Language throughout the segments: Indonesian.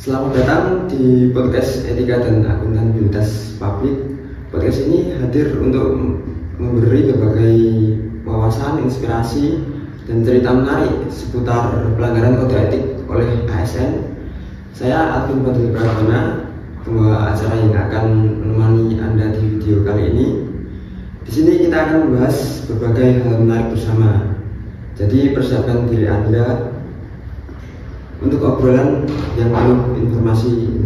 Selamat datang di podcast Etika dan Akuntabilitas Publik. Podcast ini hadir untuk memberi berbagai wawasan, inspirasi, dan cerita menarik seputar pelanggaran kode etik oleh ASN. Saya Admin Fadil Pradana, pembawa acara yang akan menemani Anda di video kali ini. Di sini kita akan membahas berbagai hal menarik bersama. Jadi persiapkan diri Anda untuk obrolan yang penuh informasi ini.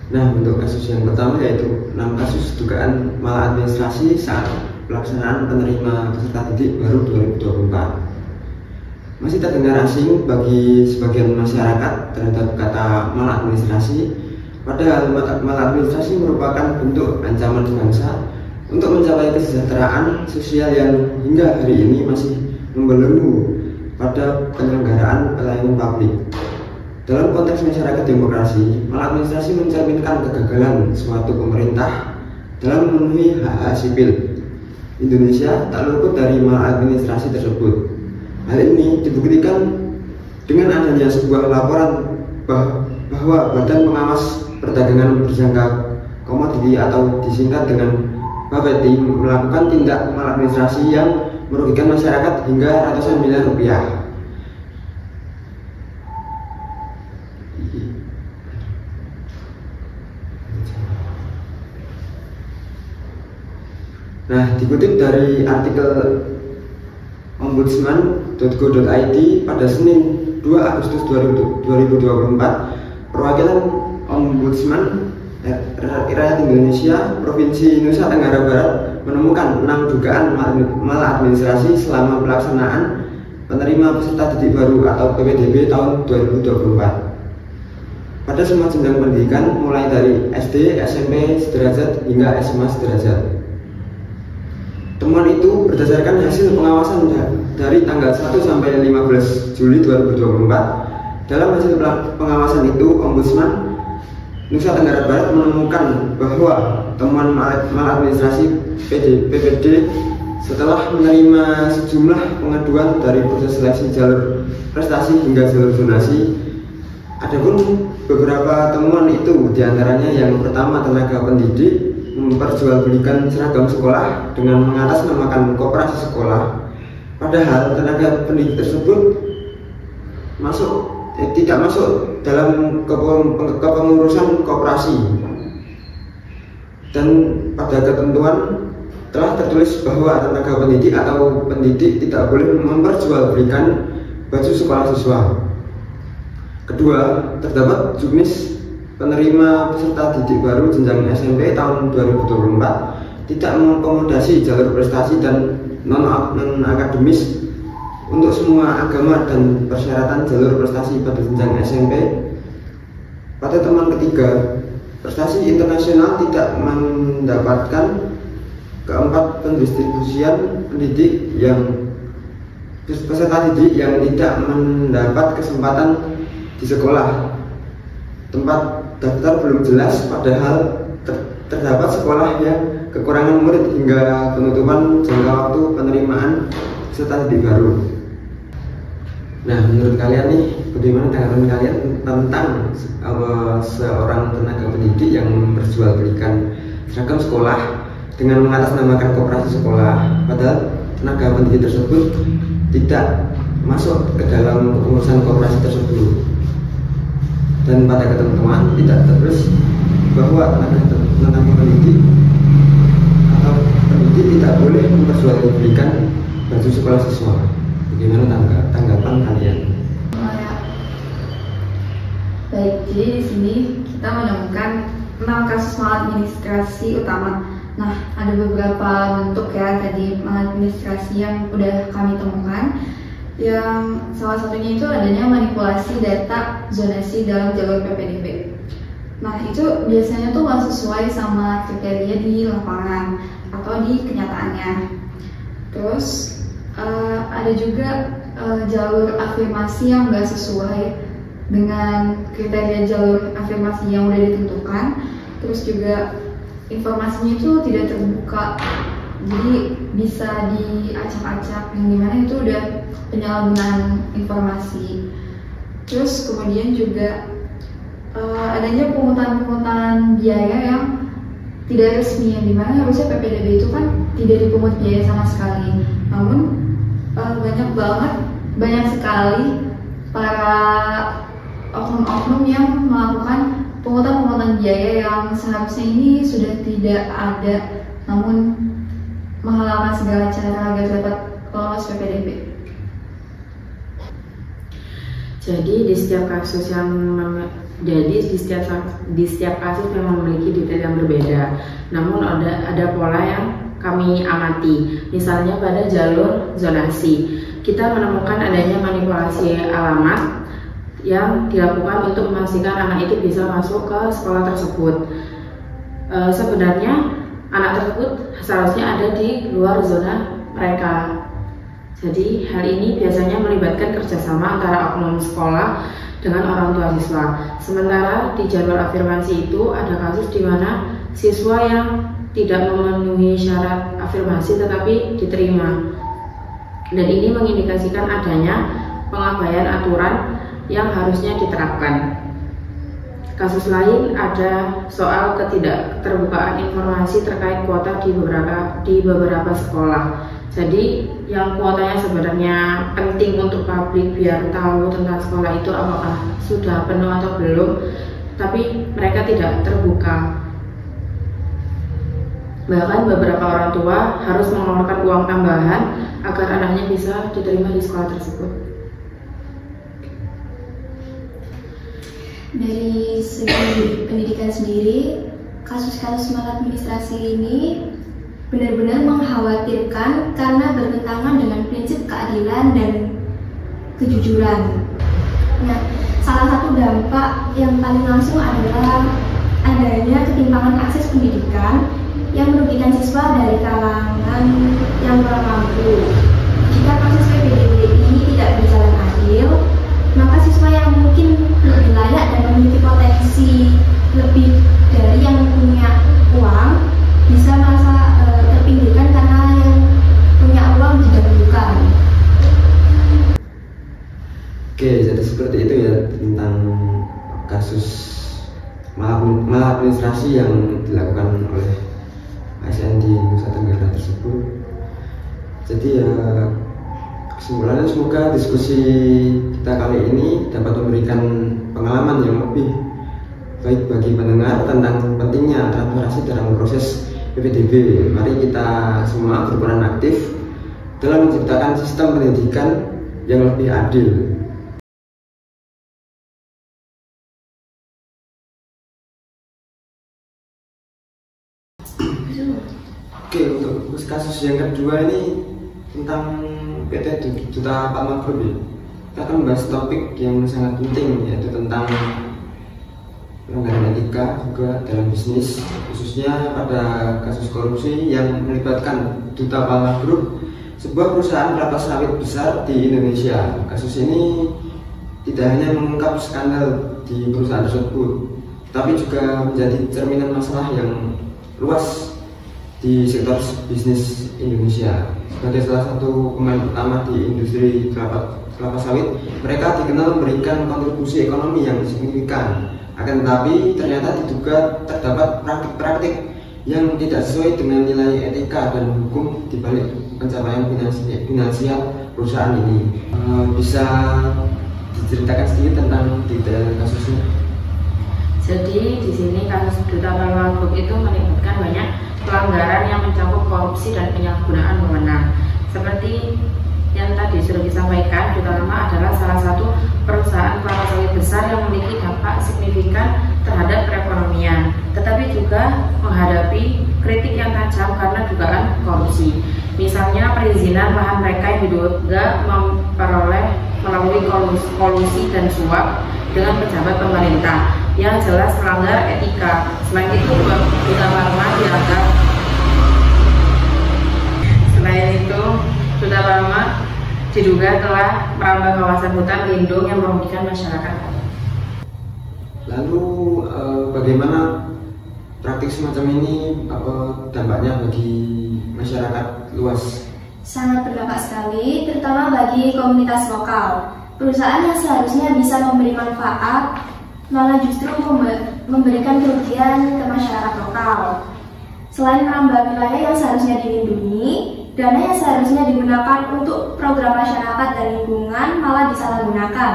Nah, untuk kasus yang pertama yaitu 6 kasus dugaan maladministrasi saat pelaksanaan penerima peserta didik baru 2024. Masih terdengar asing bagi sebagian masyarakat terhadap kata maladministrasi, padahal maladministrasi merupakan bentuk ancaman bangsa untuk mencapai kesejahteraan sosial yang hingga hari ini masih membelenggu pada penyelenggaraan pelayanan publik. Dalam konteks masyarakat demokrasi, maladministrasi mencerminkan kegagalan suatu pemerintah dalam memenuhi hak-hak sipil. Indonesia tak luput dari maladministrasi tersebut. Hal ini dibuktikan dengan adanya sebuah laporan bahwa Badan Pengawas Perdagangan Berjangka Komoditi atau disingkat dengan Bapeti melakukan tindak maladministrasi yang merugikan masyarakat hingga ratusan miliar rupiah. Nah, dikutip dari artikel ombudsman.go.id pada Senin 2 Agustus 2024, perwakilan Ombudsman Rakyat Indonesia Provinsi Nusa Tenggara Barat menemukan 6 dugaan maladministrasi selama pelaksanaan penerima peserta didik baru atau PPDB tahun 2024 pada semua jenjang pendidikan mulai dari SD, SMP sederajat hingga SMA sederajat. Temuan itu berdasarkan hasil pengawasan dari tanggal 1 sampai 15 Juli 2024. Dalam hasil pengawasan itu, Ombudsman Nusa Tenggara Barat menemukan bahwa temuan maladministrasi PPD setelah menerima sejumlah pengaduan dari proses seleksi jalur prestasi hingga jalur zonasi. Adapun beberapa temuan itu diantaranya yang pertama, tenaga pendidik memperjualbelikan seragam sekolah dengan mengatasnamakan koperasi sekolah, padahal tenaga pendidik tersebut tidak masuk dalam kepengurusan koperasi, dan pada ketentuan telah tertulis bahwa tenaga pendidik atau pendidik tidak boleh memperjualbelikan baju sekolah siswa. Kedua, terdapat juknis penerima peserta didik baru jenjang SMP tahun 2024 tidak mengakomodasi jalur prestasi dan non-akademis untuk semua agama dan persyaratan jalur prestasi pada jenjang SMP. Pada temuan ketiga, prestasi internasional tidak mendapatkan keempat pendistribusian pendidik yang peserta didik yang tidak mendapat kesempatan di sekolah tempat daftar belum jelas, padahal terdapat sekolah yang kekurangan murid hingga penutupan jangka waktu penerimaan peserta didik baru. Nah, menurut kalian nih, bagaimana tanggapan kalian tentang seorang tenaga pendidik yang memperjualbelikan seragam sekolah dengan mengatasnamakan koperasi sekolah, padahal tenaga pendidik tersebut tidak masuk ke dalam urusan korporasi tersebut. Dan pada ketentuan tidak tertulis bahwa tenaga pendidik atau pendidik tidak boleh memperjualbelikan baju sekolah siswa. Bagaimana tanggapan kalian? Baik, jadi di sini kita menemukan 6 kasus maladministrasi utama. Nah, ada beberapa bentuk ya tadi maladministrasi yang udah kami temukan. Yang salah satunya itu adanya manipulasi data zonasi dalam jalur PPDB. Nah, itu biasanya tuh nggak sesuai sama kriteria di lapangan atau di kenyataannya. Terus ada juga jalur afirmasi yang nggak sesuai dengan kriteria jalur afirmasi yang udah ditentukan. Terus juga informasinya itu tidak terbuka, jadi bisa diacak-acak, yang dimana itu udah penyalahgunaan informasi. Terus kemudian juga adanya pungutan biaya yang tidak resmi, yang dimana harusnya PPDB itu kan tidak dipungut biaya sama sekali. Namun banyak sekali para oknum-oknum yang melakukan pungutan biaya yang seharusnya ini sudah tidak ada, namun menghalalkan segala cara agar dapat lolos PPDB. Jadi di setiap kasus memang memiliki detail yang berbeda. Namun ada pola yang kami amati. Misalnya pada jalur zonasi, kita menemukan adanya manipulasi alamat yang dilakukan untuk memastikan anak itu bisa masuk ke sekolah tersebut. Sebenarnya anak tersebut seharusnya ada di luar zona mereka. Jadi hal ini biasanya melibatkan kerjasama antara oknum sekolah dengan orang tua siswa. Sementara di jalur afirmasi itu ada kasus di mana siswa yang tidak memenuhi syarat afirmasi tetapi diterima. Dan ini mengindikasikan adanya pengabaian aturan yang harusnya diterapkan. Kasus lain ada soal ketidakterbukaan informasi terkait kuota di beberapa sekolah. Jadi yang kuotanya sebenarnya penting untuk publik biar tahu tentang sekolah itu apakah sudah penuh atau belum, tapi mereka tidak terbuka. Bahkan beberapa orang tua harus mengeluarkan uang tambahan agar anaknya bisa diterima di sekolah tersebut. Dari segi pendidikan sendiri, kasus-kasus maladministrasi ini benar-benar mengkhawatirkan karena bertentangan dengan prinsip keadilan dan kejujuran. Nah, salah satu dampak yang paling langsung adalah adanya ketimpangan akses pendidikan yang merugikan siswa dari kalangan yang kurang mampu. Jika proses PPDB ini tidak berjalan adil, maka siswa yang mungkin lebih layak dan memiliki potensi lebih dari yang punya uang bisa merasa terpinggirkan karena yang punya uang didahulukan. Oke, jadi seperti itu ya tentang kasus maladministrasi yang dilakukan oleh ASN di Nusa Tenggara tersebut. Jadi ya kesimpulannya semoga diskusi kita kali ini dapat memberikan pengalaman yang lebih baik bagi pendengar tentang pentingnya transparansi dalam proses PPDB. Mari kita semua berperan aktif dalam menciptakan sistem pendidikan yang lebih adil. Oke, untuk kasus yang kedua ini tentang PT Duta Fatma Group ya. Kita akan membahas topik yang sangat penting, yaitu tentang pelanggaran etika juga dalam bisnis, khususnya pada kasus korupsi yang melibatkan Duta Fatma Group, sebuah perusahaan kelapa sawit besar di Indonesia. Kasus ini tidak hanya mengungkap skandal di perusahaan tersebut, tapi juga menjadi cerminan masalah yang luas di sektor bisnis Indonesia. Sebagai salah satu pemain utama di industri kelapa sawit, mereka dikenal memberikan kontribusi ekonomi yang signifikan. Akan tetapi ternyata diduga terdapat praktik-praktik yang tidak sesuai dengan nilai etika dan hukum di balik pencapaian finansial perusahaan ini. Bisa diceritakan sedikit tentang detail kasusnya? Jadi di sini kasus Duta Palma Group itu melibatkan banyak pelanggaran yang mencakup korupsi dan penyalahgunaan wewenang. Seperti yang tadi sudah disampaikan, Duta Palma adalah salah satu perusahaan kelapa sawit besar yang memiliki dampak signifikan terhadap perekonomian, tetapi juga menghadapi kritik yang tajam karena dugaan korupsi. Misalnya perizinan lahan mereka yang diduga memperoleh melalui kolusi dan suap dengan pejabat pemerintah yang jelas melanggar etika. Selain itu, Duta Palma dianggap Duta Palma diduga telah merambah kawasan hutan lindung yang merugikan masyarakat. Lalu bagaimana praktik semacam ini, dampaknya bagi masyarakat luas? Sangat berdampak sekali, terutama bagi komunitas lokal. Perusahaan yang seharusnya bisa memberi manfaat malah justru memberikan kerugian ke masyarakat lokal. Selain menambah wilayah yang seharusnya dilindungi, dana yang seharusnya digunakan untuk program masyarakat dan lingkungan malah disalahgunakan.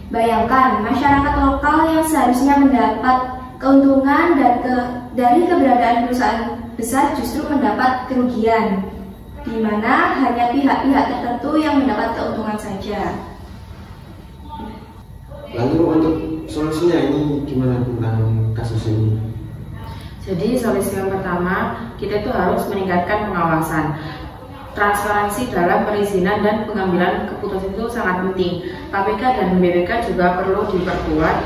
Bayangkan, masyarakat lokal yang seharusnya mendapat keuntungan dari keberadaan perusahaan besar justru mendapat kerugian, di mana hanya pihak-pihak tertentu yang mendapat keuntungan saja. Lalu untuk solusinya ini gimana tentang kasus ini? Jadi solusi yang pertama, kita itu harus meningkatkan pengawasan. Transparansi dalam perizinan dan pengambilan keputusan itu sangat penting. KPK dan BPK juga perlu diperkuat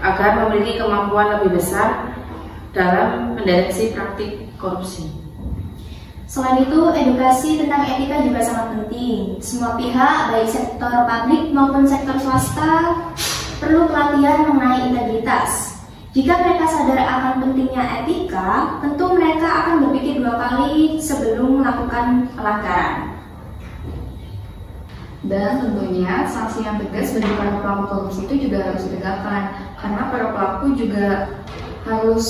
agar memiliki kemampuan lebih besar dalam mendeteksi praktik korupsi. Selain itu, edukasi tentang etika juga sangat penting. Semua pihak, baik sektor publik maupun sektor swasta, perlu pelatihan mengenai integritas. Jika mereka sadar akan pentingnya etika, tentu mereka akan berpikir 2 kali sebelum melakukan pelanggaran. Dan tentunya sanksi yang tegas bagi para pelaku korupsi itu juga harus ditegakkan, karena para pelaku juga harus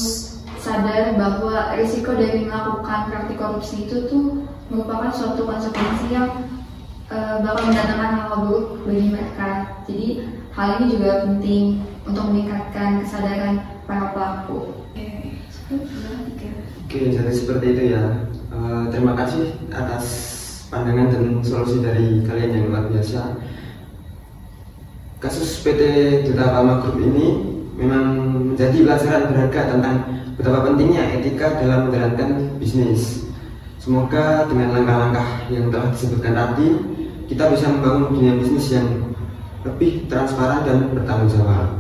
sadar bahwa risiko dari melakukan praktik korupsi itu tuh merupakan suatu konsekuensi yang bakal mendatangkan hal buruk bagi mereka. Jadi hal ini juga penting untuk meningkatkan kesadaran para pelaku. Oke, jadi seperti itu ya. Terima kasih atas pandangan dan solusi dari kalian yang luar biasa. Kasus PT Duta Palma Group ini memang menjadi pelajaran berharga tentang betapa pentingnya etika dalam menjalankan bisnis. Semoga dengan langkah-langkah yang telah disebutkan tadi, kita bisa membangun dunia bisnis yang lebih transparan dan bertanggung jawab.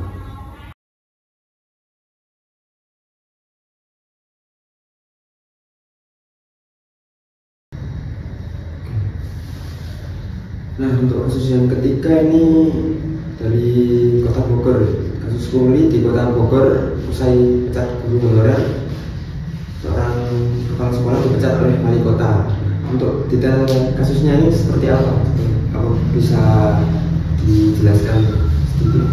Nah, untuk kasus yang ketiga ini dari Kota Bogor, kasus pungli di Kota Bogor usai pecat guru honorer, seorang kepala sekolah dipecat oleh wali kota. Untuk detail kasusnya ini seperti apa? Apa bisa dijelaskan sedikit?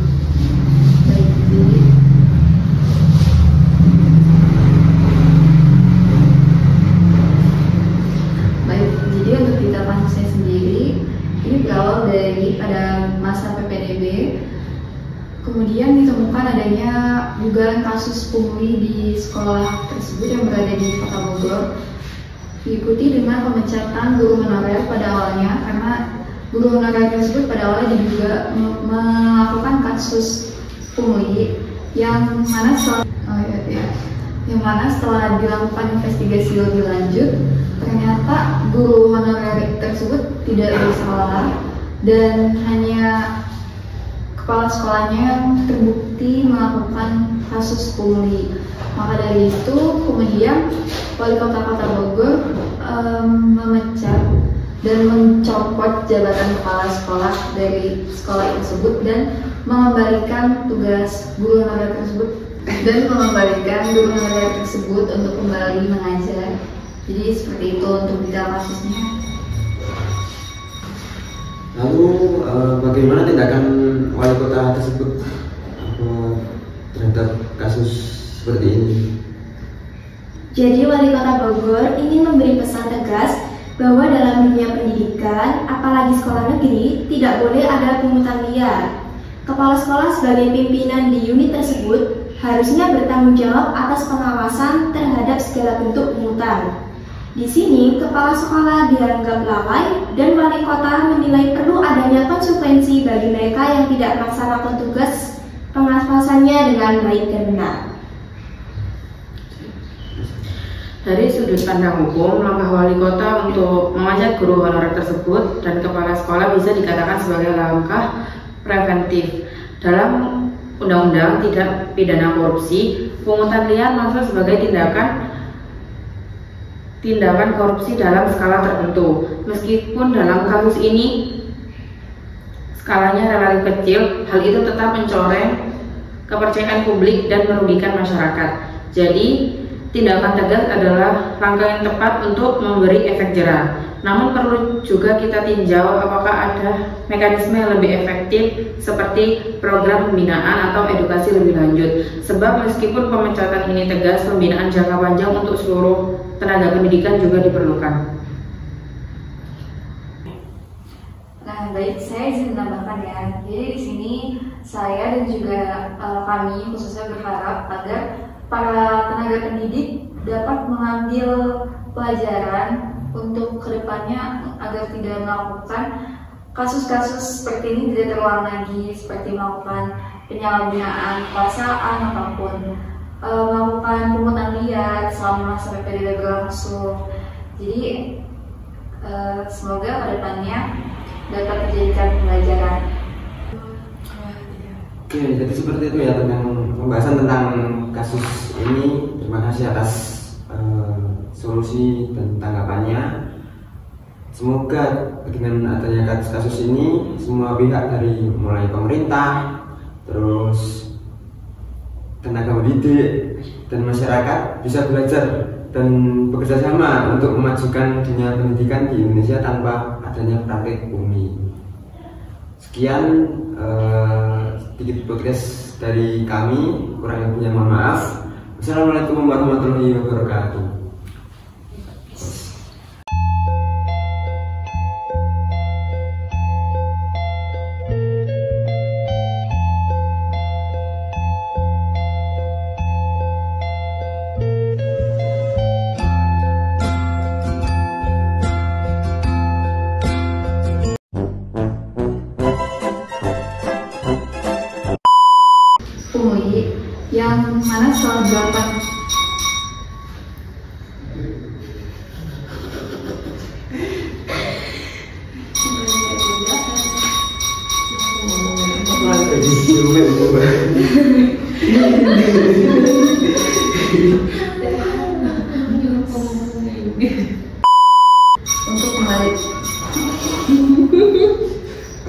Baik, jadi untuk detail kasusnya sendiri, ini berawal dari pada masa PPDB, kemudian ditemukan adanya dugaan kasus pungli di sekolah tersebut yang berada di Kota Bogor, diikuti dengan pemecatan guru honorer pada awalnya, karena guru honorer tersebut pada awalnya diduga melakukan kasus pungli yang mana setelah dilakukan investigasi lebih lanjut, ternyata guru honorer tersebut tidak bersalah dan hanya kepala sekolahnya yang terbukti melakukan kasus pungli. Maka dari itu kemudian wali kota Bogor memecat dan mencopot jabatan kepala sekolah dari sekolah tersebut dan mengembalikan tugas guru honorer tersebut untuk kembali mengajar. Jadi seperti itu untuk detail kasusnya. Lalu bagaimana tindakan wali kota tersebut terhadap kasus seperti ini? Jadi wali kota Bogor ingin memberi pesan tegas bahwa dalam dunia pendidikan, apalagi sekolah negeri, tidak boleh ada pungutan liar. Kepala sekolah sebagai pimpinan di unit tersebut harusnya bertanggung jawab atas pengawasan terhadap segala bentuk pungutan. Di sini, kepala sekolah dianggap lalai dan wali kota menilai perlu adanya konsekuensi bagi mereka yang tidak melaksanakan tugas pengawasannya dengan baik dan benar. Dari sudut pandang hukum, langkah wali kota untuk mengajak guru honorer tersebut dan kepala sekolah bisa dikatakan sebagai langkah preventif. Dalam Undang-Undang Tindak Pidana Korupsi, pungutan liar masuk sebagai tindakan korupsi dalam skala tertentu. Meskipun dalam kasus ini skalanya relatif kecil, hal itu tetap mencoreng kepercayaan publik dan merugikan masyarakat. Jadi, tindakan tegas adalah langkah yang tepat untuk memberi efek jera. Namun perlu juga kita tinjau apakah ada mekanisme yang lebih efektif seperti program pembinaan atau edukasi lebih lanjut. Sebab meskipun pemecatan ini tegas, pembinaan jangka panjang untuk seluruh tenaga pendidikan juga diperlukan. Nah, baik, saya izin menambahkan ya. Jadi di sini saya dan juga kami khususnya berharap agar para tenaga pendidik dapat mengambil pelajaran untuk kedepannya agar tidak melakukan kasus-kasus seperti ini tidak terulang lagi, seperti melakukan penyalahgunaan kekuasaan ataupun melakukan pungutan liar selama masa PPDB berlangsung. Jadi semoga kedepannya dapat dijadikan pelajaran. Oke, jadi seperti itu ya tentang pembahasan tentang kasus ini. Terima kasih atas solusi dan tanggapannya. Semoga dengan adanya kasus ini semua pihak dari mulai pemerintah, terus tenaga pendidik dan masyarakat bisa belajar dan bekerja sama untuk memajukan dunia pendidikan di Indonesia tanpa adanya praktik pungli. Sekian sedikit podcast dari kami, kurang lebihnya mohon maaf. Wassalamualaikum warahmatullahi wabarakatuh. UI yang mana soal 8 untuk kembali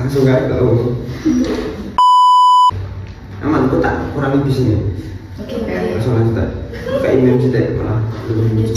langsung gak tahu. Aman, kok tak kurang lebih sini. oke. Langsung lanjut tak. Kayak email sih malah belum muncul.